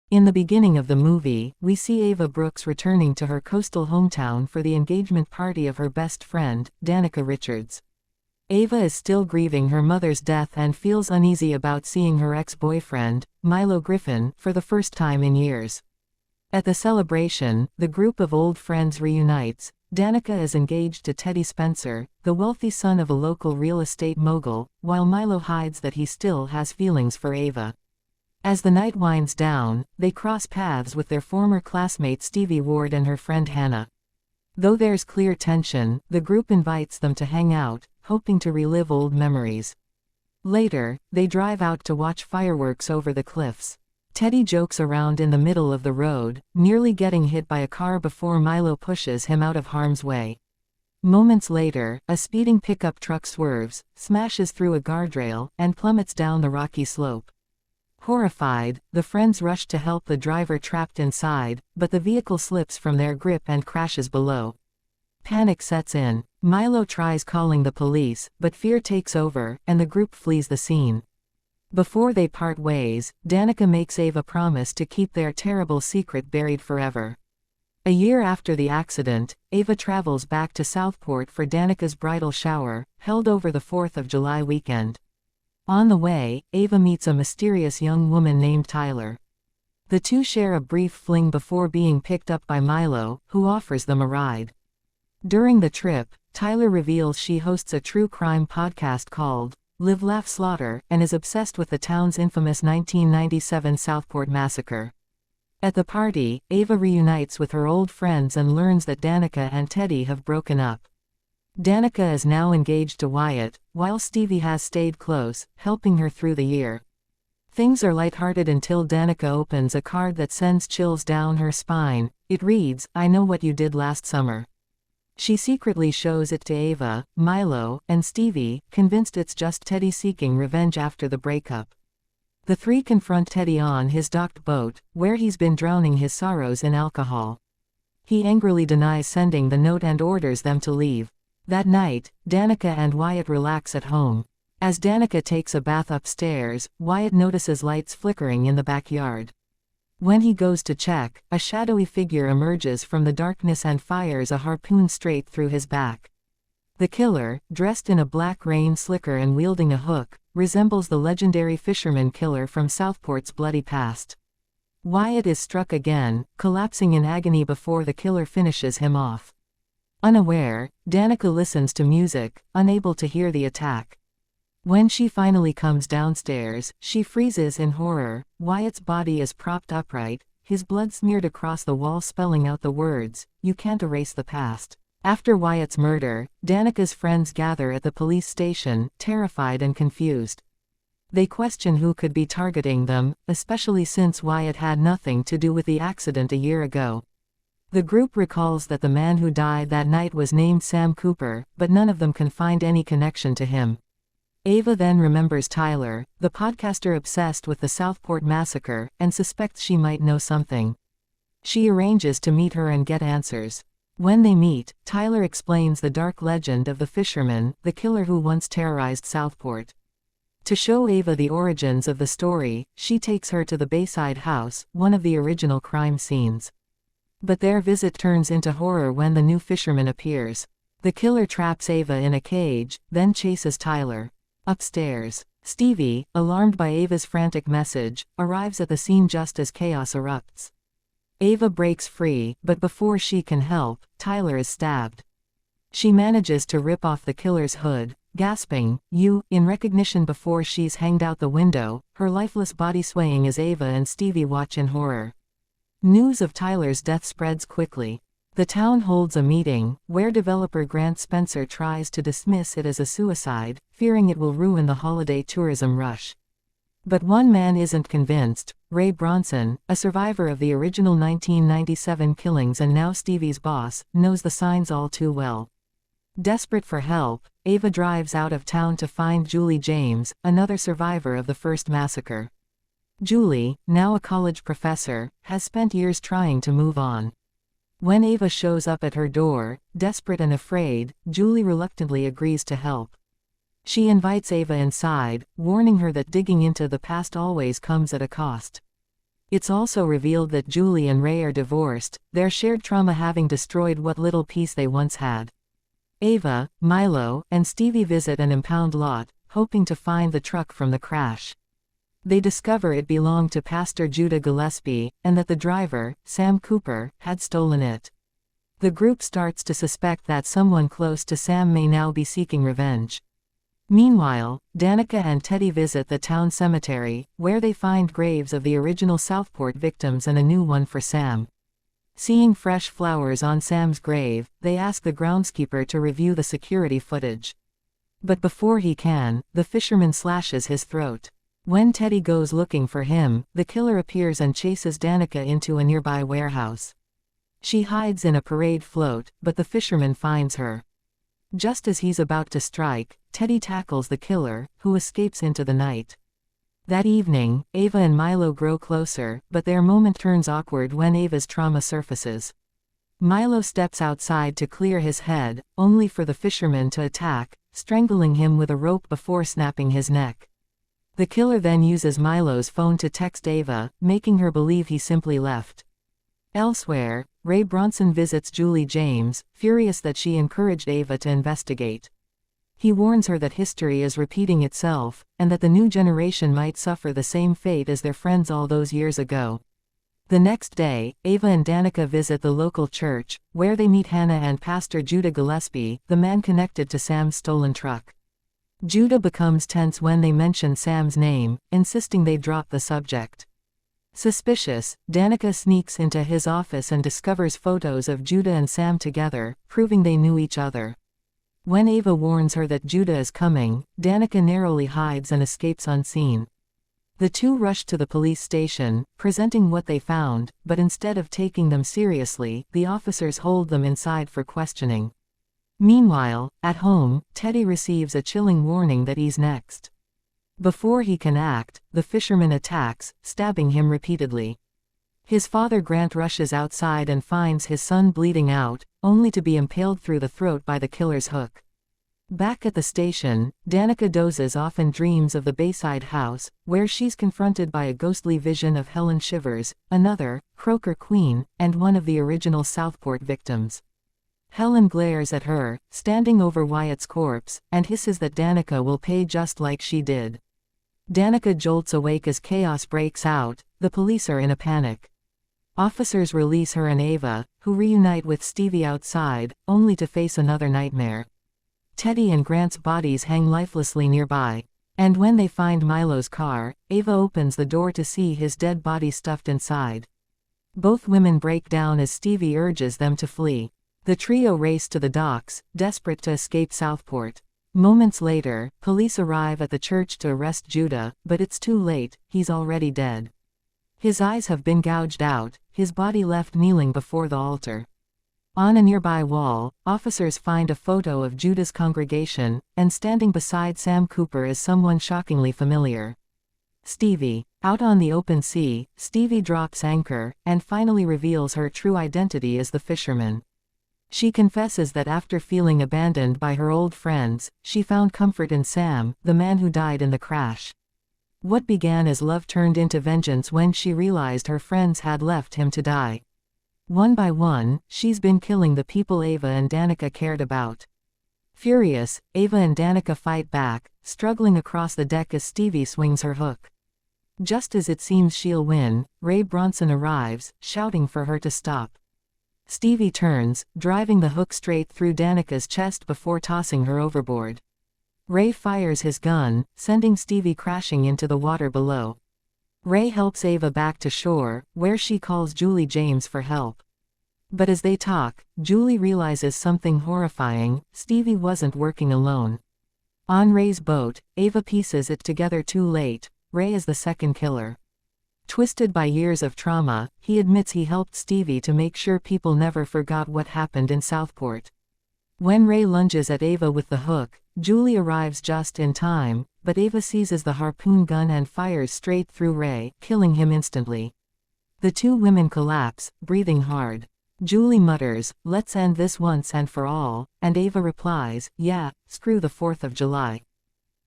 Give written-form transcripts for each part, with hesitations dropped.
In the beginning of the movie, we see Ava Brooks returning to her coastal hometown for the engagement party of her best friend, Danica Richards. Ava is still grieving her mother's death and feels uneasy about seeing her ex-boyfriend, Milo Griffin, for the first time in years. At the celebration, the group of old friends reunites. Danica is engaged to Teddy Spencer, the wealthy son of a local real estate mogul, while Milo hides that he still has feelings for Ava. As the night winds down, they cross paths with their former classmate Stevie Ward and her friend Hannah. Though there's clear tension, the group invites them to hang out, hoping to relive old memories. Later, they drive out to watch fireworks over the cliffs. Teddy jokes around in the middle of the road, nearly getting hit by a car before Milo pushes him out of harm's way. Moments later, a speeding pickup truck swerves, smashes through a guardrail, and plummets down the rocky slope. Horrified, the friends rush to help the driver trapped inside, but the vehicle slips from their grip and crashes below. Panic sets in. Milo tries calling the police, but fear takes over, and the group flees the scene. Before they part ways, Danica makes Ava promise to keep their terrible secret buried forever. A year after the accident, Ava travels back to Southport for Danica's bridal shower, held over the 4th of July weekend. On the way, Ava meets a mysterious young woman named Tyler. The two share a brief fling before being picked up by Milo, who offers them a ride. During the trip, Tyler reveals she hosts a true crime podcast called Live Laugh Slaughter, and is obsessed with the town's infamous 1997 Southport massacre. At the party, Ava reunites with her old friends and learns that Danica and Teddy have broken up. Danica is now engaged to Wyatt, while Stevie has stayed close, helping her through the year. Things are lighthearted until Danica opens a card that sends chills down her spine. It reads, "I know what you did last summer." She secretly shows it to Ava, Milo, and Stevie, convinced it's just Teddy seeking revenge after the breakup. The three confront Teddy on his docked boat, where he's been drowning his sorrows in alcohol. He angrily denies sending the note and orders them to leave. That night, Danica and Wyatt relax at home. As Danica takes a bath upstairs, Wyatt notices lights flickering in the backyard. When he goes to check, a shadowy figure emerges from the darkness and fires a harpoon straight through his back. The killer, dressed in a black rain slicker and wielding a hook, resembles the legendary Fisherman killer from Southport's bloody past. Wyatt is struck again, collapsing in agony before the killer finishes him off. Unaware, Danica listens to music, unable to hear the attack. When she finally comes downstairs, she freezes in horror. Wyatt's body is propped upright, his blood smeared across the wall spelling out the words, "You can't erase the past." After Wyatt's murder, Danica's friends gather at the police station, terrified and confused. They question who could be targeting them, especially since Wyatt had nothing to do with the accident a year ago. The group recalls that the man who died that night was named Sam Cooper, but none of them can find any connection to him. Ava then remembers Tyler, the podcaster obsessed with the Southport massacre, and suspects she might know something. She arranges to meet her and get answers. When they meet, Tyler explains the dark legend of the Fisherman, the killer who once terrorized Southport. To show Ava the origins of the story, she takes her to the Bayside house, one of the original crime scenes. But their visit turns into horror when the new Fisherman appears. The killer traps Ava in a cage, then chases Tyler. Upstairs, Stevie, alarmed by Ava's frantic message, arrives at the scene just as chaos erupts. Ava breaks free, but before she can help, Tyler is stabbed. She manages to rip off the killer's hood, gasping, "You," in recognition before she's hanged out the window, her lifeless body swaying as Ava and Stevie watch in horror. News of Tyler's death spreads quickly. The town holds a meeting, where developer Grant Spencer tries to dismiss it as a suicide, fearing it will ruin the holiday tourism rush. But one man isn't convinced. Ray Bronson, a survivor of the original 1997 killings and now Stevie's boss, knows the signs all too well. Desperate for help, Ava drives out of town to find Julie James, another survivor of the first massacre. Julie, now a college professor, has spent years trying to move on. When Ava shows up at her door, desperate and afraid, Julie reluctantly agrees to help. She invites Ava inside, warning her that digging into the past always comes at a cost. It's also revealed that Julie and Ray are divorced, their shared trauma having destroyed what little peace they once had. Ava, Milo, and Stevie visit an impound lot, hoping to find the truck from the crash. They discover it belonged to Pastor Judah Gillespie, and that the driver, Sam Cooper, had stolen it. The group starts to suspect that someone close to Sam may now be seeking revenge. Meanwhile, Danica and Teddy visit the town cemetery, where they find graves of the original Southport victims and a new one for Sam. Seeing fresh flowers on Sam's grave, they ask the groundskeeper to review the security footage. But before he can, the fisherman slashes his throat. When Teddy goes looking for him, the killer appears and chases Danica into a nearby warehouse. She hides in a parade float, but the fisherman finds her. Just as he's about to strike, Teddy tackles the killer, who escapes into the night. That evening, Ava and Milo grow closer, but their moment turns awkward when Ava's trauma surfaces. Milo steps outside to clear his head, only for the fisherman to attack, strangling him with a rope before snapping his neck. The killer then uses Milo's phone to text Ava, making her believe he simply left. Elsewhere, Ray Bronson visits Julie James, furious that she encouraged Ava to investigate. He warns her that history is repeating itself, and that the new generation might suffer the same fate as their friends all those years ago. The next day, Ava and Danica visit the local church, where they meet Hannah and Pastor Judah Gillespie, the man connected to Sam's stolen truck. Judah becomes tense when they mention Sam's name, insisting they drop the subject. Suspicious, Danica sneaks into his office and discovers photos of Judah and Sam together, proving they knew each other. When Ava warns her that Judah is coming, Danica narrowly hides and escapes unseen. The two rush to the police station, presenting what they found, but instead of taking them seriously, the officers hold them inside for questioning. Meanwhile, at home, Teddy receives a chilling warning that he's next. Before he can act, the fisherman attacks, stabbing him repeatedly. His father Grant rushes outside and finds his son bleeding out, only to be impaled through the throat by the killer's hook. Back at the station, Danica dozes off and dreams of the Bayside house, where she's confronted by a ghostly vision of Helen Shivers, another, Croaker Queen, and one of the original Southport victims. Helen glares at her, standing over Wyatt's corpse, and hisses that Danica will pay just like she did. Danica jolts awake as chaos breaks out. The police are in a panic. Officers release her and Ava, who reunite with Stevie outside, only to face another nightmare. Teddy and Grant's bodies hang lifelessly nearby. And when they find Milo's car, Ava opens the door to see his dead body stuffed inside. Both women break down as Stevie urges them to flee. The trio race to the docks, desperate to escape Southport. Moments later, police arrive at the church to arrest Judah, but it's too late, he's already dead. His eyes have been gouged out, his body left kneeling before the altar. On a nearby wall, officers find a photo of Judah's congregation, and standing beside Sam Cooper is someone shockingly familiar. Stevie. Out on the open sea, Stevie drops anchor, and finally reveals her true identity as the fisherman. She confesses that after feeling abandoned by her old friends, she found comfort in Sam, the man who died in the crash. What began as love turned into vengeance when she realized her friends had left him to die. One by one, she's been killing the people Ava and Danica cared about. Furious, Ava and Danica fight back, struggling across the deck as Stevie swings her hook. Just as it seems she'll win, Ray Bronson arrives, shouting for her to stop. Stevie turns, driving the hook straight through Danica's chest before tossing her overboard. Ray fires his gun, sending Stevie crashing into the water below. Ray helps Ava back to shore, where she calls Julie James for help. But as they talk, Julie realizes something horrifying: Stevie wasn't working alone. On Ray's boat, Ava pieces it together too late: Ray is the second killer. Twisted by years of trauma, he admits he helped Stevie to make sure people never forgot what happened in Southport. When Ray lunges at Ava with the hook, Julie arrives just in time, but Ava seizes the harpoon gun and fires straight through Ray, killing him instantly. The two women collapse, breathing hard. Julie mutters, "Let's end this once and for all," and Ava replies, "Yeah, screw the 4th of July."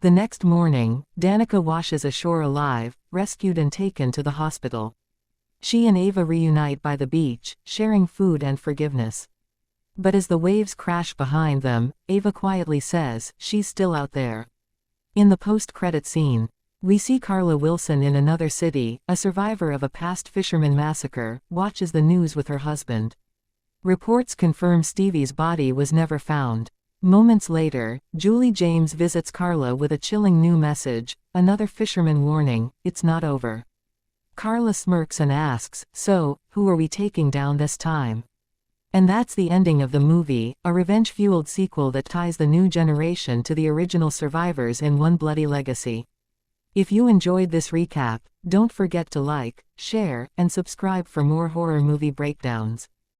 The next morning, Danica washes ashore alive, rescued and taken to the hospital. She and Ava reunite by the beach, sharing food and forgiveness. But as the waves crash behind them, Ava quietly says, she's still out there. In the post-credit scene, we see Carla Wilson in another city, a survivor of a past Fisherman massacre, watches the news with her husband. Reports confirm Stevie's body was never found. Moments later, Julie James visits Carla with a chilling new message, another Fisherman warning, it's not over. Carla smirks and asks, so, who are we taking down this time? And that's the ending of the movie, a revenge-fueled sequel that ties the new generation to the original survivors in one bloody legacy. If you enjoyed this recap, don't forget to like, share, and subscribe for more horror movie breakdowns.